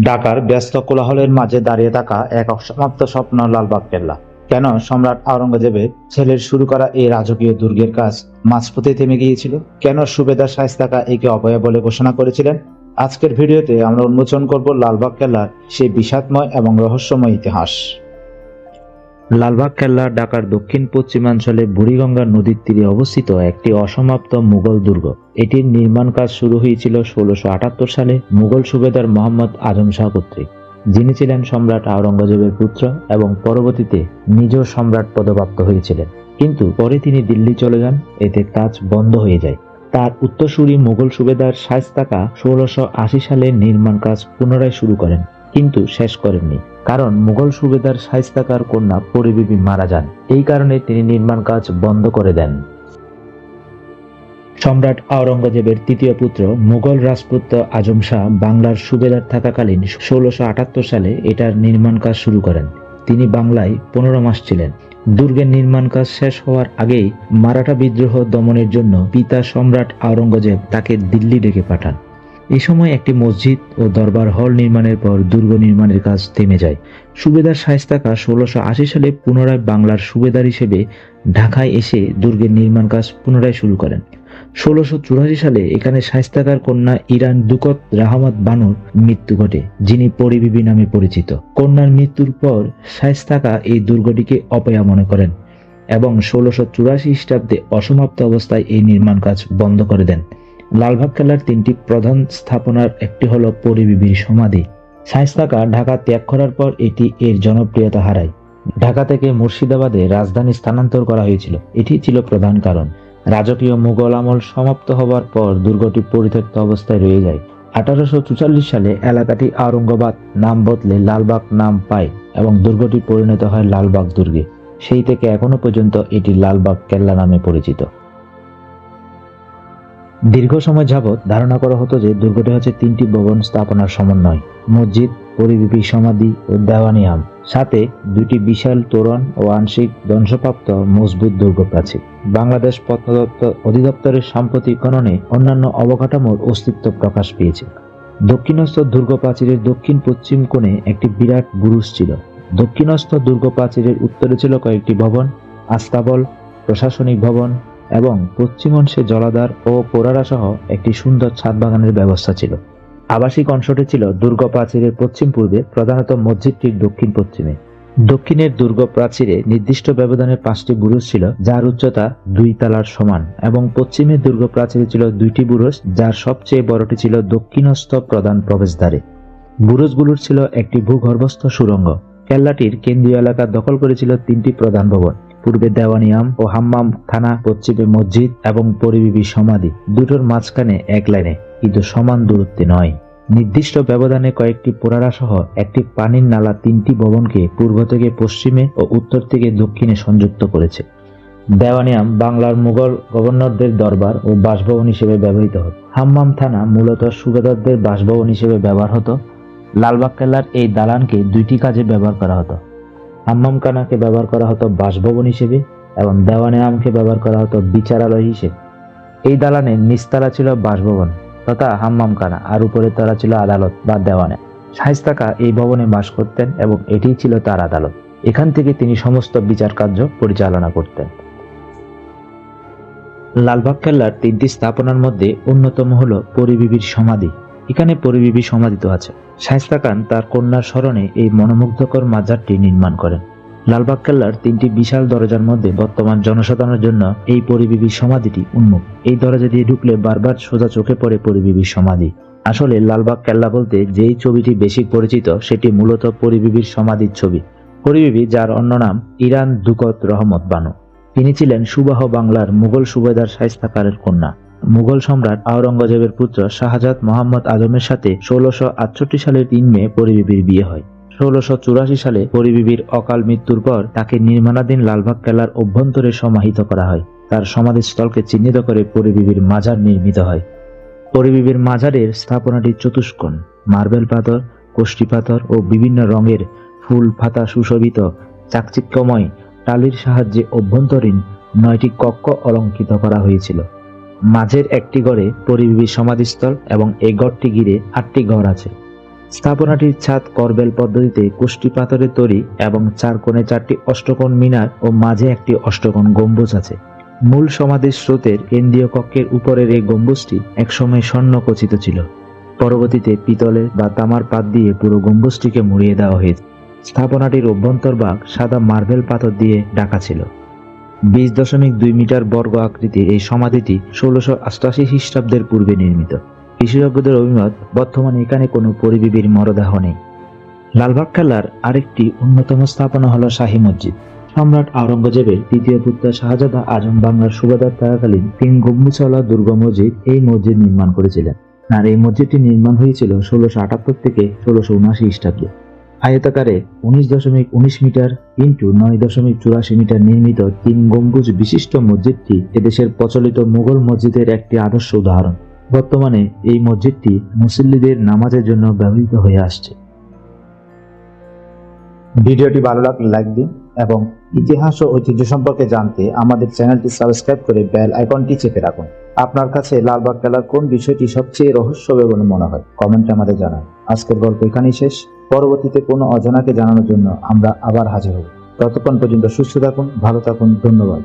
ঢাকার ব্যস্ত কোলাহলের মাঝে দাঁড়িয়ে থাকা এক অসমাপ্ত স্বপ্ন লালবাগ কেল্লা। কেন সম্রাট আওরঙ্গজেবের ছেলের শুরু করা এই রাজকীয় দুর্গের কাজ মাঝপথে থেমে গিয়েছিল? কেন সুবেদার শায়েস্তা একে অভয় বলে ঘোষণা করেছিলেন? আজকের ভিডিওতে আমরা উন্মোচন করব লালবাগ কেল্লার সেই বিষাদময় এবং রহস্যময় ইতিহাস। লালবাগ কেল্লা ঢাকার দক্ষিণ পশ্চিমাঞ্চলে বুড়িগঙ্গা নদীর তীরে অবস্থিত একটি অসমাপ্ত মুঘল দুর্গ। এটির নির্মাণ কাজ শুরু হয়েছিল 1678 সালে মুঘল সুবেদার মোহাম্মদ আজম শাহ কর্তৃক, যিনি ছিলেন সম্রাট আওরঙ্গজেবের পুত্র এবং পরবর্তীতে নিজ সম্রাট পদপ্রাপ্ত হয়েছিলেন। কিন্তু পরে তিনি দিল্লি চলে যান, এতে কাজ বন্ধ হয়ে যায়। তার উত্তরসূরি মুঘল সুবেদার শায়েস্তা খাঁ 1680 সালে নির্মাণ কাজ পুনরায় শুরু করেন, কিন্তু শেষ করেননি, কারণ মুঘল সুবেদার শায়েস্তা খাঁর কন্যা পরিবিবি মারা যান। এই কারণে তিনি নির্মাণ কাজ বন্ধ করে দেন। সম্রাট আওরঙ্গজেবের তৃতীয় পুত্র মুঘল রাজপুত্র আজম শাহ বাংলার সুবেদার থাকাকালীন 1678 সালে এটার নির্মাণ কাজ শুরু করেন। তিনি বাংলায় 15 মাস ছিলেন। দুর্গের নির্মাণ কাজ শেষ হওয়ার আগেই মারাঠা বিদ্রোহ দমনের জন্য পিতা সম্রাট আওরঙ্গজেব তাকে দিল্লি ডেকে পাঠান। এই সময় একটি মসজিদ ও দরবার হল নির্মাণের পর দুর্গ নির্মাণের কাজ থেমে যায়। সুবেদার শায়েস্তা খাঁ 1680 সালে পুনরায় বাংলার সুবেদার হিসেবে ঢাকায় এসে দুর্গের নির্মাণ কাজ পুনরায় শুরু করেন। 1684 সালে এখানে শায়েস্তা খাঁর কন্যা ইরান দুকত রাহমাত বানুর মৃত্যু ঘটে, যিনি পরিবিবি নামে পরিচিত। কন্যার মৃত্যুর পর শায়েস্তা খাঁ এই দুর্গটিকে অপয়া মনে করেন এবং 1684 খ্রিস্টাব্দে অসমাপ্ত অবস্থায় এই নির্মাণ কাজ বন্ধ করে দেন। লালবাগ কেল্লার তিনটি প্রধান স্থাপনার একটি হল পরিবিবির সমাধি। শায়েস্তা খাঁ ঢাকা ত্যাগ করার পর এটি এর জনপ্রিয়তা হারায়। ঢাকা থেকে মুর্শিদাবাদে রাজধানী স্থানান্তর করা হয়েছিল, এটি ছিল প্রধান কারণ। রাজকীয় মুঘল আমল সমাপ্ত হবার পর দুর্গটি পরিত্যক্ত অবস্থায় রয়ে যায়। 1844 সালে এলাকাটি আওরঙ্গাবাদ নাম বদলে লালবাগ নাম পায় এবং দুর্গটি পরিণত হয় লালবাগ দুর্গে। সেই থেকে এখনো পর্যন্ত এটি লালবাগ কেল্লা নামে পরিচিত। দীর্ঘ সময় যাবৎ ধারণা করা হতো যে দুর্গটি হচ্ছে তিনটি ভবন স্থাপনার সমন্বয়: মসজিদ, পরিবিবি সমাধি ও দেওয়ানিয়াম, সাথে দুইটি বিশাল তোরণ ও আংশিক ধ্বংসপ্রাপ্ত মজবুত দুর্গ প্রাচীর। বাংলাদেশ প্রত্নতত্ত্ব অধিদপ্তরের সাম্প্রতিক খননে অন্যান্য অবকাঠামোর অস্তিত্ব প্রকাশ পেয়েছে। দক্ষিণস্থ দুর্গ প্রাচীরের দক্ষিণ পশ্চিম কোণে একটি বিরাট বুরুজ ছিল। দক্ষিণস্থ দুর্গ প্রাচীরের উত্তরে ছিল কয়েকটি ভবন, আস্তাবল, প্রশাসনিক ভবন এবং পশ্চিম অংশে জলাধার ও পোড়ারা সহ একটি সুন্দর ছাদ বাগানের ব্যবস্থা ছিল। আবাসিক অংশটি ছিল দুর্গ প্রাচীরের পশ্চিম পূর্বে, প্রধানত মসজিদটির দক্ষিণ পশ্চিমে। দক্ষিণের দুর্গ প্রাচীরে নির্দিষ্ট ব্যবধানে 5টি বুরুজ ছিল, যার উচ্চতা 2 তলার সমান, এবং পশ্চিমের দুর্গ প্রাচীরে ছিল 2টি বুরুজ, যার সবচেয়ে বড়টি ছিল দক্ষিণস্থ প্রধান প্রবেশদ্বারে। বুরুজগুলোর ছিল একটি ভূগর্ভস্থ সুড়ঙ্গ। কেল্লাটির কেন্দ্রীয় এলাকা দখল করেছিল 3টি প্রধান ভবন: পূর্বে দেওয়ানিয়াম ও হাম্মাম থানা, পশ্চিমে মসজিদ এবং পরিবিবি সমাধি, দুটোর মাঝখানে এক লাইনে কিন্তু সমান দূরত্বে নয়। নির্দিষ্ট ব্যবধানে কয়েকটি পোড়ারা সহ একটি পানির নালা 3টি ভবনকে পূর্ব থেকে পশ্চিমে ও উত্তর থেকে দক্ষিণে সংযুক্ত করেছে। দেওয়ানিয়াম বাংলার মুঘল গভর্নরদের দরবার ও বাসভবন হিসেবে ব্যবহৃত হতো। হাম্মাম থানা মূলত সুবেদারদের বাসভবন হিসেবে ব্যবহার হতো। লালবাগ কেল্লার এই দালানকে 2টি কাজে ব্যবহার করা হতো: হাম্মাম খানাকে ব্যবহার করা হতো বাসভবন হিসেবে এবং দেওয়ানিয়ামকে ব্যবহার করা হতো বিচারালয় হিসেবে। এই দালানের নিচতলা ছিল বাসভবন তথা হাম্মাম খানা, আর উপরের তলা ছিল আদালত বা দেওয়ানে। শায়েস্তা খাঁ এই ভবনে বাস করতেন এবং এটিই ছিল তার আদালত। এখান থেকে তিনি সমস্ত বিচার কার্য পরিচালনা করতেন। লালবাগ কেল্লার 3টি স্থাপনার মধ্যে অন্যতম হল পরিবিবির সমাধি। এখানে পরিবিবি সমাধিত আছে। শায়েস্তা খান তার কন্যার স্মরণে এই মনোমুগ্ধকর মাজারটি নির্মাণ করেন। লালবাগ কেল্লার 3টি বিশাল দরজার মধ্যে বর্তমান জনসাধারণের জন্য এই পরিবিবির সমাধিটি উন্মুক্ত। এই দরজা দিয়ে ঢুকলে বারবার সোজা চোখে পড়ে পরিবিবির সমাধি। আসলে লালবাগ কেল্লা বলতে যেই ছবিটি বেশি পরিচিত সেটি মূলত পরিবিবির সমাধির ছবি। পরিবিবি, যার অন্য নাম ইরান দুকত রহমত বানু, তিনি ছিলেন সুবাহ বাংলার মুঘল সুবেদার শায়েস্তা খাঁর কন্যা। মুঘল সম্রাট আওরঙ্গজেবের পুত্র শাহজাদ মোহাম্মদ আজমের সাথে 1668 সালের 3 মে পরিবিবির বিয়ে হয়। 1684 সালে পরিবিবির অকাল মৃত্যুর পর তাকে নির্মাণাধীন লালবাগ কেল্লার অভ্যন্তরে সমাহিত করা হয়। তার সমাধিস্থলকে চিহ্নিত করে পরিবিবির মাজার নির্মিত হয়। পরিবিবির মাজারের স্থাপনাটি চতুষ্কোণ, মার্বেল পাথর, কোষ্ঠী পাথর ও বিভিন্ন রঙের ফুল পাতা সুশোভিত চাকচিক্যময় টালির সাহায্যে অভ্যন্তরীণ 9টি কক্ষ অলঙ্কৃত করা হয়েছিল। মাঝের একটি ঘরে পরিবিবির সমাধিস্থল এবং এই ঘরটি ঘিরে 8টি ঘর আছে। স্থাপনাটির ছাদ করবেল পদ্ধতিতে কুষ্টি পাথরের তৈরি এবং 4 কোণে 4টি অষ্টকোণ মিনার ও মাঝে একটি অষ্টকোণ গম্বুজ আছে। মূল সমাধির স্রোতের কেন্দ্রীয় কক্ষের উপরের এই গম্বুজটি একসময় স্বর্ণ খচিত ছিল। পরবর্তীতে পিতলের বা তামার পাত দিয়ে পুরো গম্বুজটিকে মুড়িয়ে দেওয়া হয়েছে। স্থাপনাটির অভ্যন্তরভাগ সাদা মার্বেল পাথর দিয়ে ঢাকা ছিল। 20.2 মিটার বর্গ আকৃতির এই সমাধিটি 1688 খ্রিস্টাব্দের পূর্বে নির্মিত। বিশেষজ্ঞদের অভিমত, বর্তমানে এখানে কোনো পরিবিবির মরদেহ নেই। লালবাগ কেল্লার আরেকটি অন্যতম স্থাপনা হল শাহী মসজিদ। সম্রাট আওরঙ্গজেবের তৃতীয় পুত্র শাহজাদা আজম বাংলার সুবাদার থাকাকালীন 3 গম্বুজওয়ালা দুর্গ মসজিদ এই মসজিদ নির্মাণ করেছিলেন। আর এই মসজিদটি নির্মাণ হয়েছিল 1678 থেকে 1679 খ্রিস্টাব্দে। আয়তাকারে 19.19 মিটার ইন্টু 9.84 মিটার নির্মিত 3 গম্বুজ বিশিষ্ট মসজিদটি এদেশের প্রচলিত মুঘল মসজিদের একটি আদর্শ উদাহরণ। বর্তমানে এই মসজিদটি মুসল্লিদের নামাজের জন্য ব্যবহৃত হয়ে আসছে। ভিডিওটি ভালো লাগলে লাইক দিন এবং ইতিহাস ও ঐতিহ্য সম্পর্কে জানতে আমাদের চ্যানেলটি সাবস্ক্রাইব করে বেল আইকনটি চেপে রাখুন। আপনার কাছে লালবাগ কেল্লার কোন বিষয়টি সবচেয়ে রহস্যময় বলে মনে হয় কমেন্টে আমাদের জানান। আজকের গল্প এখানেই শেষ। পরবর্তীতে কোনো অজানাকে জানানোর জন্য আমরা আবার হাজির হব। ততক্ষণ পর্যন্ত সুস্থ থাকুন, ভালো থাকুন। ধন্যবাদ।